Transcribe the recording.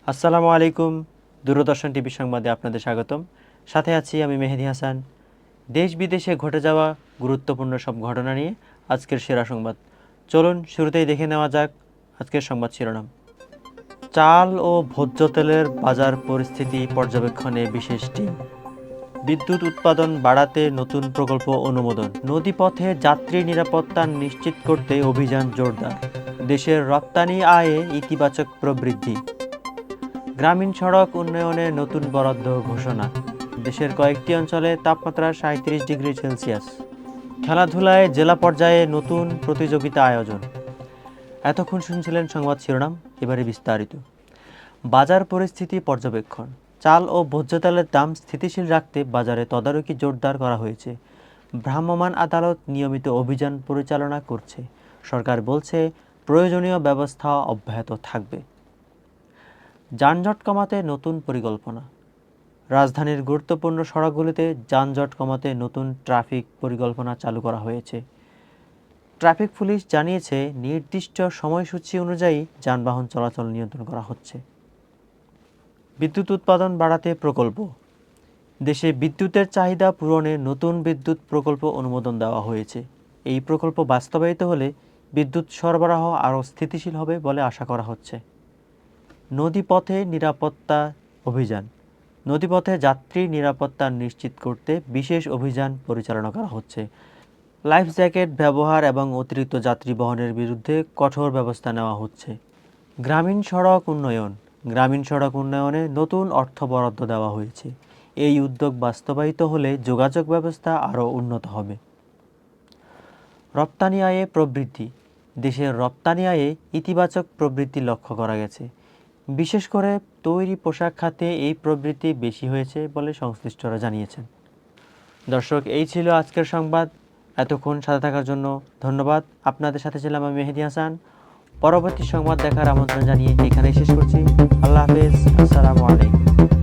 আসসালামু আলাইকুম। দূরদর্শন টিভি সংবাদে আপনাদের স্বাগতম। সাথে আছি আমি মেহেদি হাসান। দেশ বিদেশে ঘটে যাওয়া গুরুত্বপূর্ণ সব ঘটনা নিয়ে আজকের সেরা সংবাদ। চলুন শুরুতেই দেখে নেওয়া যাক আজকের সংবাদ শিরোনাম। চাল ও ভোজ্য তেলের বাজার পরিস্থিতি পর্যবেক্ষণে বিশেষ টিম। বিদ্যুৎ উৎপাদন বাড়াতে নতুন প্রকল্প অনুমোদন। নদীপথে যাত্রী নিরাপত্তা নিশ্চিত করতে অভিযান জোরদার। দেশের রপ্তানি আয়ে ইতিবাচক প্রবৃদ্ধি। গ্রামীণ সড়ক উন্নয়নে নতুন বরাদ্দ ঘোষণা। দেশের কয়েকটি অঞ্চলে তাপমাত্রা 37 ডিগ্রি সেলসিয়াস। খেলাধুলায় জেলা পর্যায়ে নতুন প্রতিযোগিতা আয়োজন। এতক্ষণ শুনছিলেন সংবাদ শিরোনাম, এবারে বিস্তারিত। বাজার পরিস্থিতি পর্যবেক্ষণ। চাল ও ভোজ্য তেলের দাম স্থিতিশীল রাখতে বাজারে তদারকি জোরদার করা হয়েছে। ভ্রাম্যমাণ আদালত নিয়মিত অভিযান পরিচালনা করছে। সরকার বলছে প্রয়োজনীয় ব্যবস্থা অব্যাহত থাকবে। যানজট কমাতে নতুন পরিকল্পনা। রাজধানীর গুরুত্বপূর্ণ সড়কগুলিতে যানজট কমাতে নতুন ট্রাফিক পরিকল্পনা চালু করা হয়েছে। ট্রাফিক পুলিশ জানিয়েছে নির্দিষ্ট সময়সূচি অনুযায়ী যানবাহন চলাচল নিয়ন্ত্রণ করা হচ্ছে। বিদ্যুৎ উৎপাদন বাড়াতে প্রকল্প। দেশে বিদ্যুতের চাহিদা পূরণে নতুন বিদ্যুৎ প্রকল্প অনুমোদন দেওয়া হয়েছে। এই প্রকল্প বাস্তবায়িত হলে বিদ্যুৎ সরবরাহ আরও স্থিতিশীল হবে বলে আশা করা হচ্ছে। নদীপথে নিরাপত্তা অভিযান। নদীপথে যাত্রী নিরাপত্তা নিশ্চিত করতে বিশেষ অভিযান পরিচালনা করা হচ্ছে। লাইফ জ্যাকেট ব্যবহার এবং অতিরিক্ত যাত্রী বহনের বিরুদ্ধে কঠোর ব্যবস্থা নেওয়া হচ্ছে। গ্রামীণ সড়ক উন্নয়ন। গ্রামীণ সড়ক উন্নয়নে নতুন অর্থ বরাদ্দ দেওয়া হয়েছে। এই উদ্যোগ বাস্তবায়িত হলে যোগাযোগ ব্যবস্থা আরও উন্নত হবে। রপ্তানি আয়ে প্রবৃদ্ধি। দেশের রপ্তানি আয়ে ইতিবাচক প্রবৃদ্ধি লক্ষ্য করা গেছে। বিশেষ করে তৈরি পোশাক খাতে এই প্রবৃদ্ধি বেশি হয়েছে বলে সংশ্লিষ্টরা জানিয়েছেন। দর্শক, এই ছিল আজকের সংবাদ। এতক্ষণ সাথে থাকার জন্য ধন্যবাদ। আপনাদের সাথে ছিলাম আমি মেহেদি হাসান। পরবর্তী সংবাদ দেখার আমন্ত্রণ জানিয়ে এখানেই শেষ করছি। আল্লাহ হাফেজ। আসসালামু আলাইকুম।